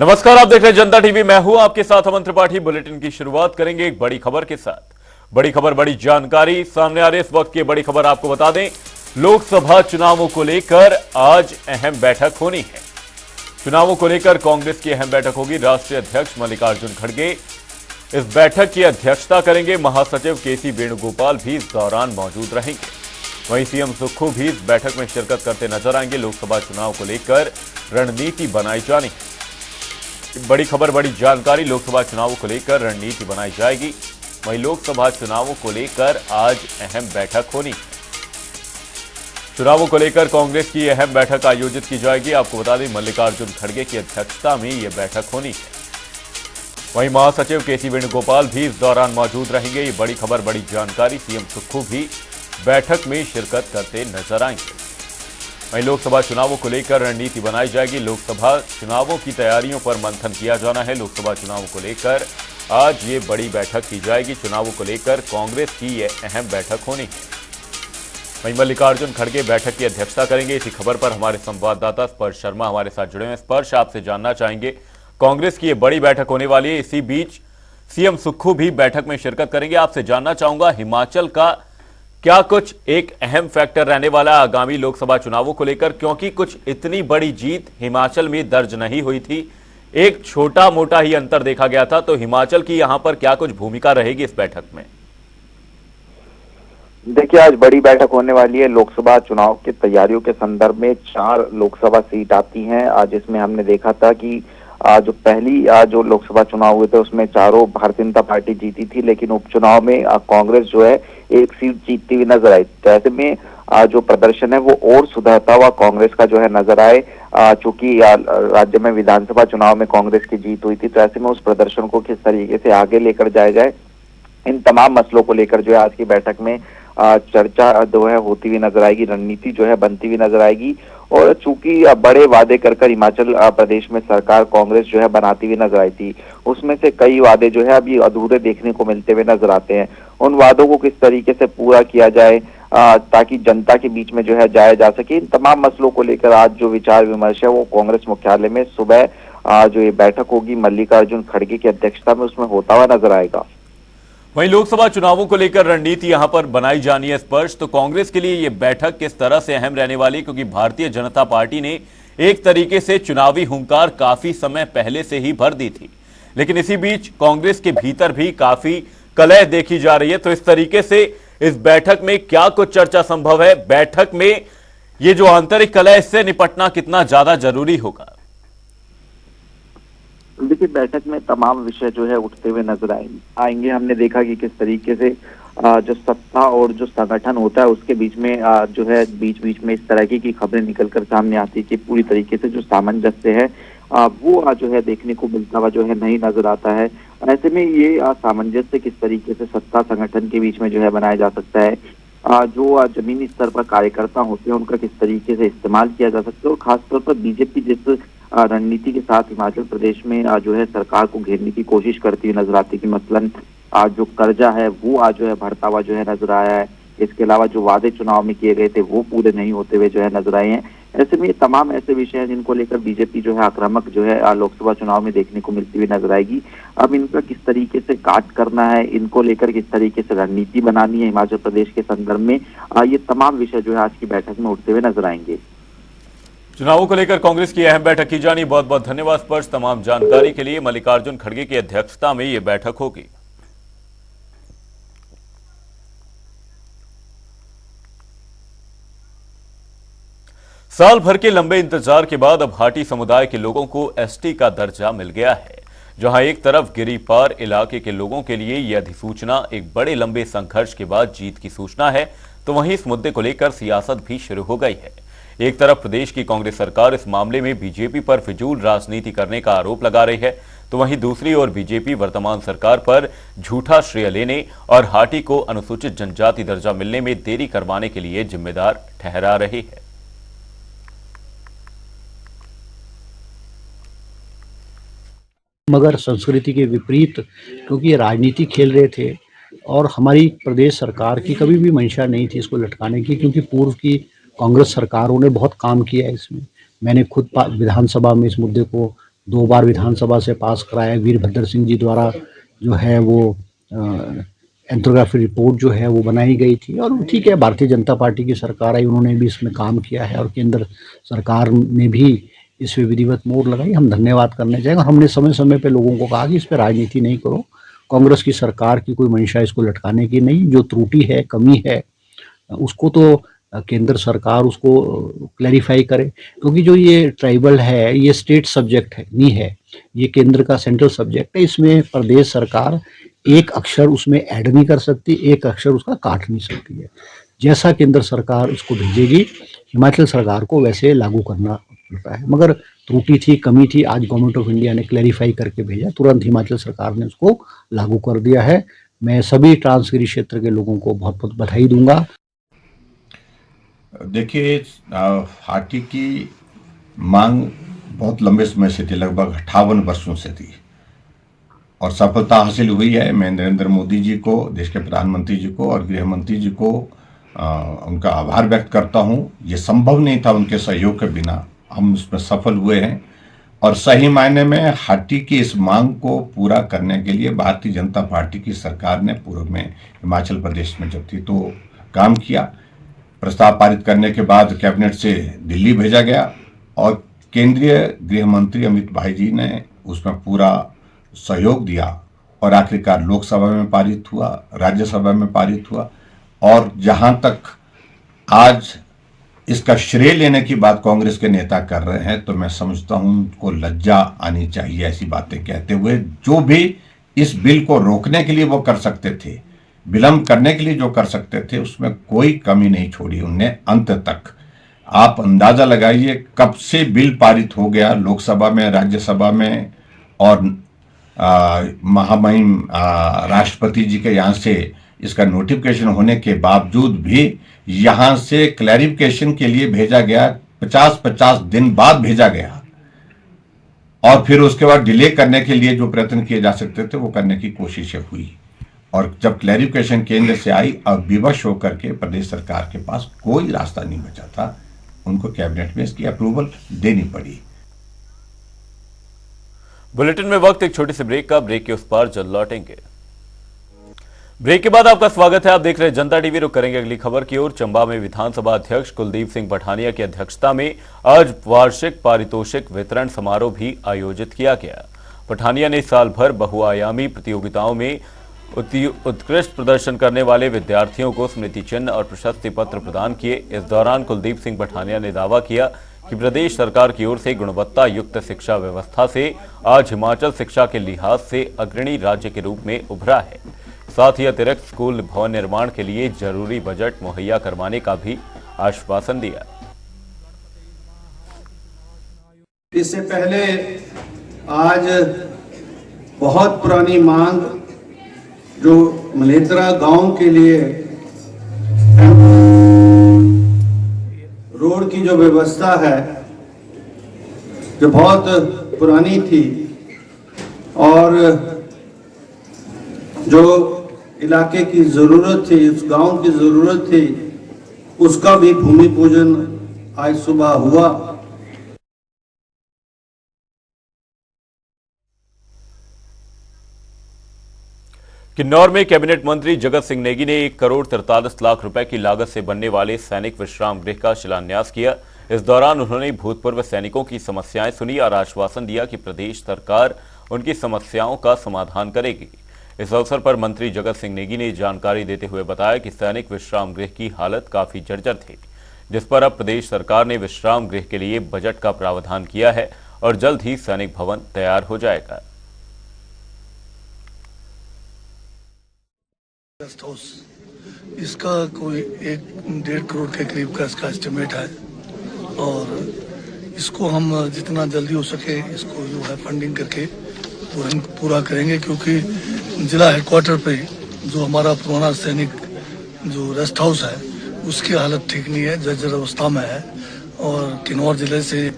नमस्कार, आप देख रहे हैं जनता टीवी। मैं हूं आपके साथ अमन त्रिपाठी। बुलेटिन की शुरुआत करेंगे एक बड़ी खबर के साथ। बड़ी खबर, बड़ी जानकारी सामने आ रही है इस वक्त की बड़ी खबर आपको बता दें। लोकसभा चुनावों को लेकर आज अहम बैठक होनी है। चुनावों को लेकर कांग्रेस की अहम बैठक होगी। राष्ट्रीय अध्यक्ष मल्लिकार्जुन खड़गे इस बैठक की अध्यक्षता करेंगे। महासचिव केसी वेणुगोपाल भी इस दौरान मौजूद रहेंगे। वहीं सीएम सुक्खू भी इस बैठक में शिरकत करते नजर आएंगे। लोकसभा चुनाव को लेकर रणनीति बनाई जानी है। बड़ी खबर, बड़ी जानकारी, लोकसभा चुनावों को लेकर रणनीति बनाई जाएगी। वहीं लोकसभा चुनावों को लेकर आज अहम बैठक होनी है। चुनावों को लेकर कांग्रेस की अहम बैठक आयोजित की जाएगी। आपको बता दें, मल्लिकार्जुन खड़गे की अध्यक्षता में यह बैठक होनी है। वहीं महासचिव केसी वेणुगोपाल भी इस दौरान मौजूद रहेंगे। ये बड़ी खबर, बड़ी जानकारी, सीएम सुक्खू भी बैठक में शिरकत करते नजर आएंगे। वहीं लोकसभा चुनावों को लेकर रणनीति बनाई जाएगी। लोकसभा चुनावों की तैयारियों पर मंथन किया जाना है। लोकसभा चुनावों को लेकर आज ये बड़ी बैठक की जाएगी। चुनावों को लेकर कांग्रेस की यह अहम बैठक होनी है। वहीं मल्लिकार्जुन खड़गे बैठक की अध्यक्षता करेंगे। इसी खबर पर हमारे संवाददाता स्पर्श शर्मा हमारे साथ जुड़े हैं। स्पर्श, आपसे जानना चाहेंगे, कांग्रेस की यह बड़ी बैठक होने वाली है। इसी बीच सीएम सुक्खू भी बैठक में शिरकत करेंगे। आपसे जानना चाहूंगा, हिमाचल का क्या कुछ एक अहम फैक्टर रहने वाला आगामी लोकसभा चुनावों को लेकर, क्योंकि कुछ इतनी बड़ी जीत हिमाचल में दर्ज नहीं हुई थी, एक छोटा मोटा ही अंतर देखा गया था। तो हिमाचल की यहां पर क्या कुछ भूमिका रहेगी इस बैठक में? देखिए, आज बड़ी बैठक होने वाली है। लोकसभा चुनाव की तैयारियों के संदर्भ में 4 लोकसभा सीट आती हैं। आज इसमें हमने देखा था कि जो पहली जो लोकसभा चुनाव हुए थे उसमें चारों भारतीय जनता पार्टी जीती थी, लेकिन उपचुनाव में कांग्रेस जो है एक सीट जीतती हुई नजर आई। तो ऐसे में जो प्रदर्शन है वो और सुधरता हुआ कांग्रेस का जो है नजर आए। चूंकि राज्य में विधानसभा चुनाव में कांग्रेस की जीत हुई थी, तो ऐसे में उस प्रदर्शन को किस तरीके से आगे लेकर जाया जाए, इन तमाम मसलों को लेकर जो है आज की बैठक में चर्चा जो है होती हुई नजर आएगी। रणनीति जो है बनती हुई नजर आएगी। और चूंकि बड़े वादे कर हिमाचल प्रदेश में सरकार कांग्रेस जो है बनाती हुई नजर आई थी, उसमें से कई वादे जो है अभी अधूरे देखने को मिलते हुए नजर आते हैं। उन वादों को किस तरीके से पूरा किया जाए ताकि जनता के बीच में जो है जाया जा सके, इन तमाम मसलों को लेकर आज जो विचार विमर्श है वो कांग्रेस मुख्यालय में सुबह जो ये बैठक होगी मल्लिकार्जुन खड़गे की अध्यक्षता में, उसमें होता हुआ नजर आएगा। वहीं लोकसभा चुनावों को लेकर रणनीति यहां पर बनाई जानी है। स्पर्श, तो कांग्रेस के लिए यह बैठक किस तरह से अहम रहने वाली, क्योंकि भारतीय जनता पार्टी ने एक तरीके से चुनावी हुंकार काफी समय पहले से ही भर दी थी, लेकिन इसी बीच कांग्रेस के भीतर भी काफी कलह देखी जा रही है। तो इस तरीके से इस बैठक में क्या कुछ चर्चा संभव है? बैठक में ये जो आंतरिक कलह, इससे निपटना कितना ज्यादा जरूरी होगा? देखिए, बैठक में तमाम विषय जो है उठते हुए नजर आएंगे। हमने देखा कि किस तरीके से जो सत्ता और जो संगठन होता है उसके बीच में जो है बीच बीच में इस तरह की खबरें निकलकर सामने आती है कि पूरी तरीके से जो सामंजस्य है वो जो है देखने को मिलता हुआ जो है नहीं नजर आता है। ऐसे में ये सामंजस्य किस तरीके से सत्ता संगठन के बीच में जो है बनाया जा सकता है, जो जमीनी स्तर पर कार्यकर्ता होते हैं उनका किस तरीके से इस्तेमाल किया जा सकता है, और खासतौर पर बीजेपी जिस रणनीति के साथ हिमाचल प्रदेश में जो है सरकार को घेरने की कोशिश करती हुई नजर आती है कि मसलन जो कर्जा है वो आज जो है बढ़ता हुआ जो है नजर आया है। इसके अलावा जो वादे चुनाव में किए गए थे वो पूरे नहीं होते हुए जो है नजर आए हैं। ऐसे में तमाम ऐसे विषय हैं जिनको लेकर बीजेपी जो है आक्रामक जो है लोकसभा चुनाव में देखने को मिलती हुई नजर आएगी। अब इनका किस तरीके से काट करना है, इनको लेकर किस तरीके से रणनीति बनानी है हिमाचल प्रदेश के संदर्भ में, ये तमाम विषय जो है आज की बैठक में उठते हुए नजर आएंगे। चुनावों को लेकर कांग्रेस की अहम बैठक की जानी। बहुत बहुत धन्यवाद स्पर्श, तमाम जानकारी के लिए। मल्लिकार्जुन खड़गे की अध्यक्षता में यह बैठक होगी। साल भर के लंबे इंतजार के बाद अब हाटी समुदाय के लोगों को एसटी का दर्जा मिल गया है। जहां एक तरफ गिरिपार इलाके के लोगों के लिए यह अधिसूचना एक बड़े लंबे संघर्ष के बाद जीत की सूचना है, तो वहीं इस मुद्दे को लेकर सियासत भी शुरू हो गई है। एक तरफ प्रदेश की कांग्रेस सरकार इस मामले में बीजेपी पर फिजूल राजनीति करने का आरोप लगा रही है, तो वहीं दूसरी ओर बीजेपी वर्तमान सरकार पर झूठा श्रेय लेने और हाटी को अनुसूचित जनजाति दर्जा मिलने में देरी करवाने के लिए जिम्मेदार ठहरा रही है। मगर संस्कृति के विपरीत, क्योंकि राजनीति खेल रहे थे और हमारी प्रदेश सरकार की कभी भी मंशा नहीं थी इसको लटकाने की, क्योंकि पूर्व की कांग्रेस सरकारों ने बहुत काम किया है इसमें। मैंने खुद विधानसभा में इस मुद्दे को 2 बार विधानसभा से पास कराया। वीरभद्र सिंह जी द्वारा जो है वो एंथ्रोग्राफी रिपोर्ट जो है वो बनाई गई थी, और ठीक है, भारतीय जनता पार्टी की सरकार आई, उन्होंने भी इसमें काम किया है और केंद्र सरकार ने भी इस पे विधिवत मोहर लगाई। हम धन्यवाद करने जाएंगे। और हमने समय समय पे लोगों को कहा कि इस पे राजनीति नहीं करो, कांग्रेस की सरकार की कोई मंशा इसको लटकाने की नहीं, जो त्रुटि है, कमी है, उसको तो केंद्र सरकार उसको क्लैरिफाई करे, क्योंकि जो ये ट्राइबल है ये स्टेट सब्जेक्ट है नहीं है, ये केंद्र का सेंट्रल सब्जेक्ट है। इसमें प्रदेश सरकार एक अक्षर उसमें ऐड नहीं कर सकती, एक अक्षर उसका काट नहीं सकती है। जैसा केंद्र सरकार उसको भेजेगी, हिमाचल सरकार को वैसे लागू करना पड़ता है। मगर त्रुटि थी, कमी थी, आज गवर्नमेंट ऑफ इंडिया ने क्लैरिफाई करके भेजा, तुरंत हिमाचल सरकार ने उसको लागू कर दिया है। मैं सभी ट्रांसगिरी क्षेत्र के लोगों को बहुत बहुत बधाई दूंगा। देखिए, हाटी की मांग बहुत लंबे समय से थी, लगभग 58 वर्षों से थी, और सफलता हासिल हुई है। मैं नरेंद्र मोदी जी को, देश के प्रधानमंत्री जी को और गृह मंत्री जी को उनका आभार व्यक्त करता हूं। ये संभव नहीं था उनके सहयोग के बिना, हम इसमें सफल हुए हैं। और सही मायने में हाटी की इस मांग को पूरा करने के लिए भारतीय जनता पार्टी की सरकार ने पूर्व में हिमाचल प्रदेश में जब थी तो काम किया। प्रस्ताव पारित करने के बाद कैबिनेट से दिल्ली भेजा गया और केंद्रीय गृह मंत्री अमित भाई जी ने उसमें पूरा सहयोग दिया, और आखिरकार लोकसभा में पारित हुआ, राज्यसभा में पारित हुआ। और जहां तक आज इसका श्रेय लेने की बात कांग्रेस के नेता कर रहे हैं, तो मैं समझता हूं उनको लज्जा आनी चाहिए ऐसी बातें कहते हुए। जो भी इस बिल को रोकने के लिए वो कर सकते थे, विलंब करने के लिए जो कर सकते थे, उसमें कोई कमी नहीं छोड़ी उनने अंत तक। आप अंदाजा लगाइए कब से बिल पारित हो गया लोकसभा में, राज्यसभा में, और महामहिम राष्ट्रपति जी के यहाँ से इसका नोटिफिकेशन होने के बावजूद भी यहाँ से क्लैरिफिकेशन के लिए भेजा गया, 50-50 दिन बाद भेजा गया, और फिर उसके बाद डिले करने के लिए जो प्रयत्न किए जा सकते थे वो करने की कोशिशें हुई। और जब क्लैरिफिकेशन केंद्र से आई, अब विवश होकर के प्रदेश सरकार के पास कोई रास्ता नहीं बचा था, उनको कैबिनेट में इसकी अप्रूवल देनी पड़ी। बुलेटिन में वक्त एक छोटी सी ब्रेक का, ब्रेक के उस पार जल्द लौटेंगे। ब्रेक के बाद आपका स्वागत है, आप देख रहे हैं जनता टीवी। रुक करेंगे अगली खबर की ओर। चंबा में विधानसभा अध्यक्ष कुलदीप सिंह पठानिया की अध्यक्षता में आज वार्षिक पारितोषिक वितरण समारोह भी आयोजित किया गया। पठानिया ने साल भर बहुआयामी प्रतियोगिताओं में उत्कृष्ट प्रदर्शन करने वाले विद्यार्थियों को स्मृति चिन्ह और प्रशस्ति पत्र प्रदान किए। इस दौरान कुलदीप सिंह पठानिया ने दावा किया कि प्रदेश सरकार की ओर से गुणवत्ता युक्त शिक्षा व्यवस्था से आज हिमाचल शिक्षा के लिहाज से अग्रणी राज्य के रूप में उभरा है। साथ ही अतिरिक्त स्कूल भवन निर्माण के लिए जरूरी बजट मुहैया करवाने का भी आश्वासन दिया। इससे पहले आज बहुत पुरानी मांग जो मलेत्रा गांव के लिए रोड की जो व्यवस्था है, जो बहुत पुरानी थी, और जो इलाके की जरूरत थी, उस गांव की जरूरत थी, उसका भी भूमि पूजन आज सुबह हुआ। किन्नौर में कैबिनेट मंत्री जगत सिंह नेगी ने 1 करोड़ 43 लाख रुपए की लागत से बनने वाले सैनिक विश्राम गृह का शिलान्यास किया। इस दौरान उन्होंने भूतपूर्व सैनिकों की समस्याएं सुनी और आश्वासन दिया कि प्रदेश सरकार उनकी समस्याओं का समाधान करेगी। इस अवसर पर मंत्री जगत सिंह नेगी ने जानकारी देते हुए बताया कि सैनिक विश्राम गृह की हालत काफी जर्जर थी, जिस पर अब प्रदेश सरकार ने विश्राम गृह के लिए बजट का प्रावधान किया है और जल्द ही सैनिक भवन तैयार हो जाएगा। इसका कोई 1-1.5 करोड़ के करीब का इसका एस्टिमेट है, और इसको हम जितना जल्दी हो सके इसको जो है फंडिंग करके पूरा करेंगे, क्योंकि जिला हेडक्वार्टर पे जो हमारा पुराना सैनिक जो रेस्ट हाउस है उसकी हालत ठीक नहीं है, जर्जर अवस्था में है। और किन्नौर जिले से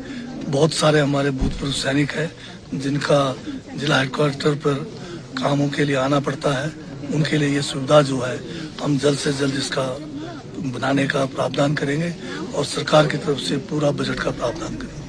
बहुत सारे हमारे भूतपूर्व सैनिक हैं जिनका जिला हेडक्वार्टर पर कामों के लिए आना पड़ता है। उनके लिए ये सुविधा जो है हम जल्द से जल्द इसका बनाने का प्रावधान करेंगे और सरकार की तरफ से पूरा बजट का प्रावधान करेंगे।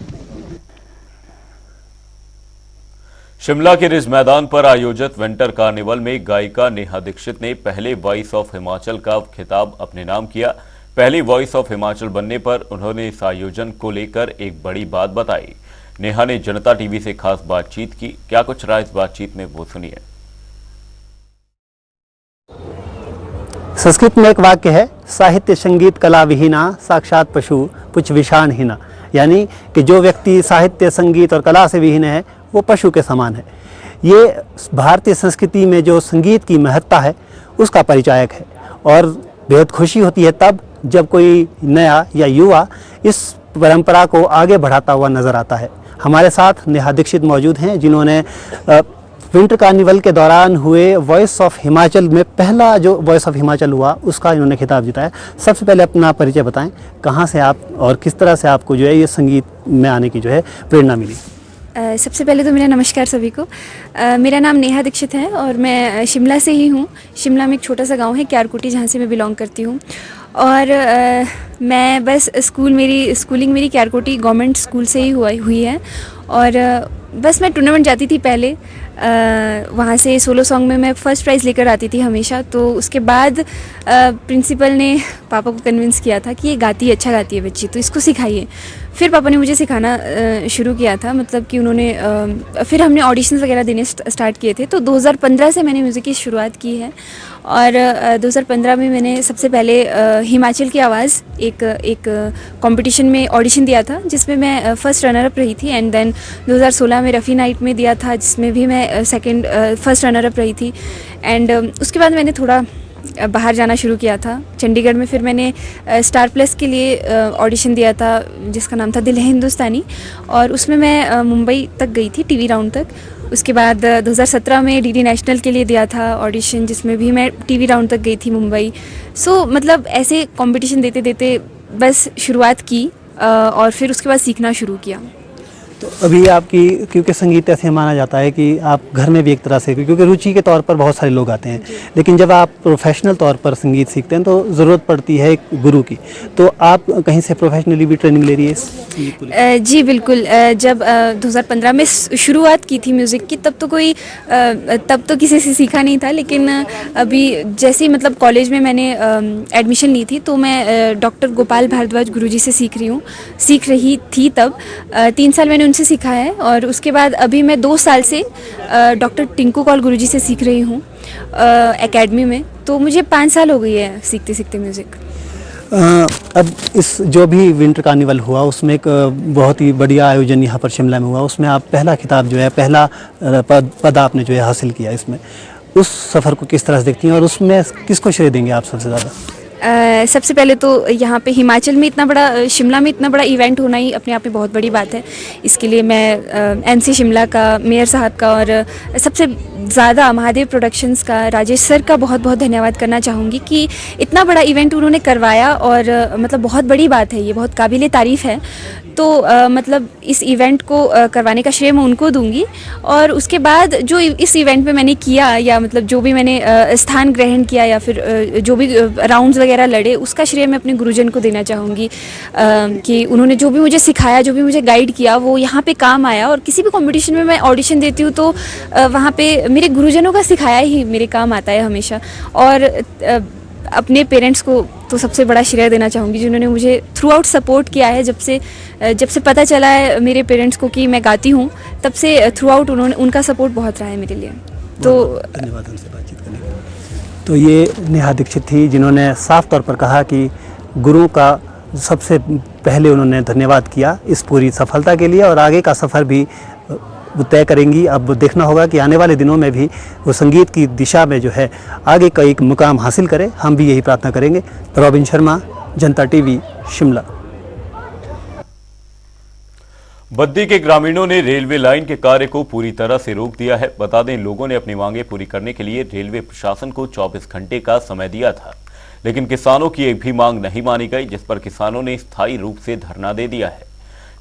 शिमला के रिज मैदान पर आयोजित विंटर कार्निवल में गायिका नेहा दीक्षित ने पहले वॉइस ऑफ हिमाचल का खिताब अपने नाम किया। पहली वॉइस ऑफ हिमाचल बनने पर उन्होंने इस आयोजन को लेकर एक बड़ी बात बताई। नेहा ने जनता टीवी से खास बातचीत की। क्या कुछ रहा इस बातचीत में, वो सुनिए। संस्कृत में एक वाक्य है, साहित्य संगीत कला विहीना साक्षात पशु पुछ विषाणहीना, यानी कि जो व्यक्ति साहित्य संगीत और कला से विहीन है वो पशु के समान है। ये भारतीय संस्कृति में जो संगीत की महत्ता है उसका परिचायक है और बेहद खुशी होती है तब जब कोई नया या युवा इस परंपरा को आगे बढ़ाता हुआ नजर आता है। हमारे साथ नेहा दीक्षित मौजूद हैं जिन्होंने विंटर कार्निवल के दौरान हुए वॉइस ऑफ हिमाचल में पहला जो वॉइस ऑफ हिमाचल हुआ उसका इन्होंने खिताब जीता है। सबसे पहले अपना परिचय बताएं, कहाँ से आप और किस तरह से आपको जो है ये संगीत में आने की जो है प्रेरणा मिली? सबसे पहले तो मेरा नमस्कार सभी को। मेरा नाम नेहा दीक्षित है और मैं शिमला से ही हूँ। शिमला में एक छोटा सा गांव है क्यारकोटी, जहाँ से मैं बिलोंग करती हूँ। और मैं बस स्कूलिंग मेरी क्यारकोटी गवर्नमेंट स्कूल से ही हुई है। और बस मैं टूर्नामेंट जाती थी पहले, वहाँ से सोलो सॉन्ग में मैं फ़र्स्ट प्राइज़ लेकर आती थी हमेशा। तो उसके बाद प्रिंसिपल ने पापा को कन्विंस किया था कि ये अच्छा गाती है बच्ची, तो इसको सिखाइए। फिर पापा ने मुझे सिखाना शुरू किया था, मतलब कि उन्होंने फिर हमने ऑडिशंस वगैरह देने स्टार्ट किए थे। तो 2015 से मैंने म्यूज़िक की शुरुआत की है और 2015 में मैंने सबसे पहले हिमाचल की आवाज़ एक कंपटीशन में ऑडिशन दिया था जिसमें मैं फर्स्ट रनर अप रही थी। एंड देन 2016 में रफ़ी नाइट में दिया था जिसमें भी मैं फर्स्ट रनर अप रही थी। एंड उसके बाद मैंने थोड़ा बाहर जाना शुरू किया था चंडीगढ़ में। फिर मैंने स्टार प्लस के लिए ऑडिशन दिया था जिसका नाम था दिल है हिंदुस्तानी, और उसमें मैं मुंबई तक गई थी, टीवी राउंड तक। उसके बाद 2017 में डीडी नेशनल के लिए दिया था ऑडिशन जिसमें भी मैं टीवी राउंड तक गई थी मुंबई। सो मतलब ऐसे कंपटीशन देते देते बस शुरुआत की और फिर उसके बाद सीखना शुरू किया। तो अभी आपकी, क्योंकि संगीत ऐसे माना जाता है कि आप घर में भी एक तरह से, क्योंकि रुचि के तौर पर बहुत सारे लोग आते हैं, लेकिन जब आप प्रोफेशनल तौर पर संगीत सीखते हैं तो ज़रूरत पड़ती है एक गुरु की। तो आप कहीं से प्रोफेशनली भी ट्रेनिंग ले रही है? जी बिल्कुल। जब 2015 में शुरुआत की थी म्यूज़िक की तब तो किसी से सीखा नहीं था, लेकिन अभी जैसे ही मतलब कॉलेज में मैंने एडमिशन ली थी तो मैं डॉक्टर गोपाल भारद्वाज गुरुजी से सीख रही थी। तब 3 साल मैंने उनसे सीखा है और उसके बाद अभी मैं 2 साल से डॉक्टर टिंकू कौल गुरुजी से सीख रही हूँ एकेडमी में। तो मुझे 5 साल हो गई है सीखते सीखते म्यूज़िक। अब इस जो भी विंटर कार्निवल हुआ उसमें एक बहुत ही बढ़िया आयोजन यहाँ पर शिमला में हुआ, उसमें आप पहला खिताब जो है, पहला पद आपने जो है हासिल किया। इसमें उस सफ़र को किस तरह से देखती हैं और उसमें किसको श्रेय देंगे आप सबसे ज़्यादा? सबसे पहले तो यहाँ पे हिमाचल में इतना बड़ा, शिमला में इतना बड़ा इवेंट होना ही अपने आप में बहुत बड़ी बात है। इसके लिए मैं एमसी शिमला का, मेयर साहब का और सबसे ज़्यादा महादेव प्रोडक्शंस का, राजेश सर का बहुत बहुत धन्यवाद करना चाहूँगी कि इतना बड़ा इवेंट उन्होंने करवाया। और मतलब बहुत बड़ी बात है, ये बहुत काबिले तारीफ़ है। तो मतलब इस इवेंट को करवाने का श्रेय मैं उनको दूंगी। और उसके बाद जो इस इवेंट में मैंने किया, या मतलब जो भी मैंने स्थान ग्रहण किया या फिर जो भी राउंड्स वगैरह लड़े, उसका श्रेय मैं अपने गुरुजन को देना चाहूँगी कि उन्होंने जो भी मुझे सिखाया, जो भी मुझे गाइड किया, वो यहाँ पे काम आया। और किसी भी कंपटीशन में मैं ऑडिशन देती हूँ तो वहाँ पे मेरे गुरुजनों का सिखाया ही मेरे काम आता है हमेशा। और अपने पेरेंट्स को तो सबसे बड़ा श्रेय देना चाहूँगी जिन्होंने मुझे थ्रू आउट सपोर्ट किया है। जब से पता चला है मेरे पेरेंट्स को कि मैं गाती हूँ, तब से थ्रू आउट उनका सपोर्ट बहुत रहा है मेरे लिए। तो धन्यवाद हमसे बातचीत करने के लिए। तो ये नेहा दीक्षित थी जिन्होंने साफ तौर पर कहा कि गुरु का सबसे पहले उन्होंने धन्यवाद किया इस पूरी सफलता के लिए, और आगे का सफ़र भी वो तय करेंगी। अब देखना होगा कि आने वाले दिनों में भी वो संगीत की दिशा में जो है आगे का एक मुकाम हासिल करे। हम भी यही प्रार्थना करेंगे। रॉबिन शर्मा, जनता टीवी, शिमला। बद्दी के ग्रामीणों ने रेलवे लाइन के कार्य को पूरी तरह से रोक दिया है। बता दें, लोगों ने अपनी मांगें पूरी करने के लिए रेलवे प्रशासन को 24 घंटे का समय दिया था, लेकिन किसानों की एक भी मांग नहीं मानी गई, जिस पर किसानों ने स्थायी रूप से धरना दे दिया है।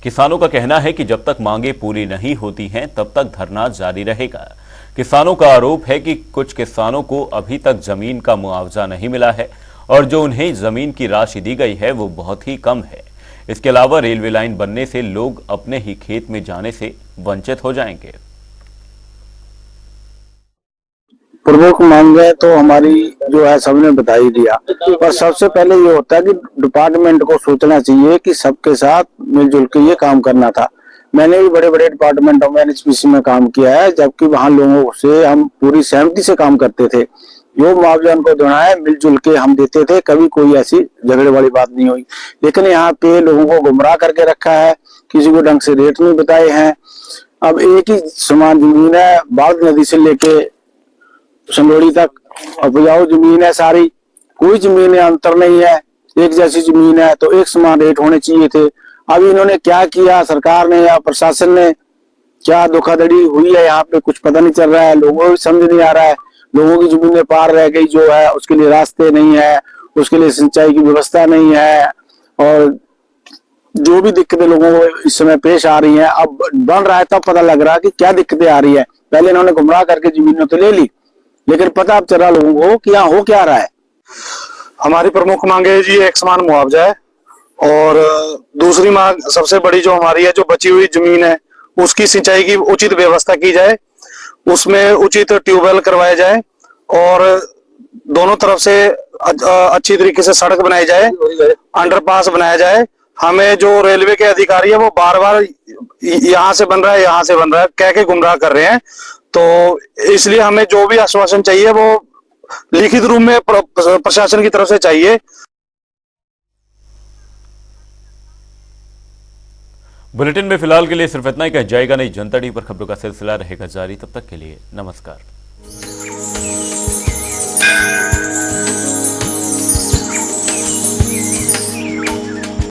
किसानों का कहना है कि जब तक मांगें पूरी नहीं होती हैं तब तक धरना जारी रहेगा। किसानों का आरोप है कि कुछ किसानों को अभी तक जमीन का मुआवजा नहीं मिला है और जो उन्हें जमीन की राशि दी गई है वो बहुत ही कम है। इसके अलावा रेलवे लाइन बनने से लोग अपने ही खेत में जाने से वंचित हो जाएंगे। प्रमुख मांगे तो हमारी जो है सबने बता ही दिया, पर सबसे पहले ये होता है कि डिपार्टमेंट को सोचना चाहिए कि सबके साथ मिलजुल के ये काम करना था। मैंने भी बड़े बड़े डिपार्टमेंटों में एनएचपीसी में काम किया है, जबकि वहां लोगों से हम पूरी सहमति से काम करते थे। जो मुआवजा उनको देना है मिलजुल के हम देते थे, कभी कोई ऐसी झगड़े वाली बात नहीं हुई। लेकिन यहाँ पे लोगों को गुमराह करके रखा है, किसी को ढंग से रेट नहीं बताए हैं। अब एक ही समान जमीन है, बाढ़ नदी से लेके संडोली तक उपजाऊ जमीन है सारी, कोई जमीन में अंतर नहीं है, एक जैसी जमीन है, तो एक समान रेट होने चाहिए थे। अब इन्होंने क्या किया, सरकार ने या प्रशासन ने, क्या धोखाधड़ी हुई है यहाँ पे कुछ पता नहीं चल रहा है। लोगों को समझ नहीं आ रहा है, लोगों की जमीनें पार रह गई जो है, उसके लिए रास्ते नहीं है, उसके लिए सिंचाई की व्यवस्था नहीं है, और जो भी दिक्कतें लोगों को इस समय पेश आ रही हैं, अब बन रहा है तब पता लग रहा है कि क्या दिक्कतें आ रही है। पहले इन्होंने गुमराह करके जमीनें तो ले ली, लेकिन पता अब चल रहा लोगों को कि यहाँ हो क्या रहा है। हमारी प्रमुख मांग है जी एक समान मुआवजा है, और दूसरी मांग सबसे बड़ी जो हमारी है, जो बची हुई जमीन है उसकी सिंचाई की उचित व्यवस्था की जाए, उसमें उचित ट्यूबवेल करवाए जाए, और दोनों तरफ से अच्छी तरीके से सड़क बनाई जाए, अंडरपास बनाया जाए। हमें जो रेलवे के अधिकारी है वो बार बार यहाँ से बन रहा है, यहाँ से बन रहा है कह के गुमराह कर रहे हैं, तो इसलिए हमें जो भी आश्वासन चाहिए वो लिखित रूप में प्रशासन की तरफ से चाहिए। बुलेटिन में फिलहाल के लिए सिर्फ इतना ही। कहा जाएगा नहीं जनता डी पर खबरों का सिलसिला रहेगा जारी। तब तक के लिए नमस्कार।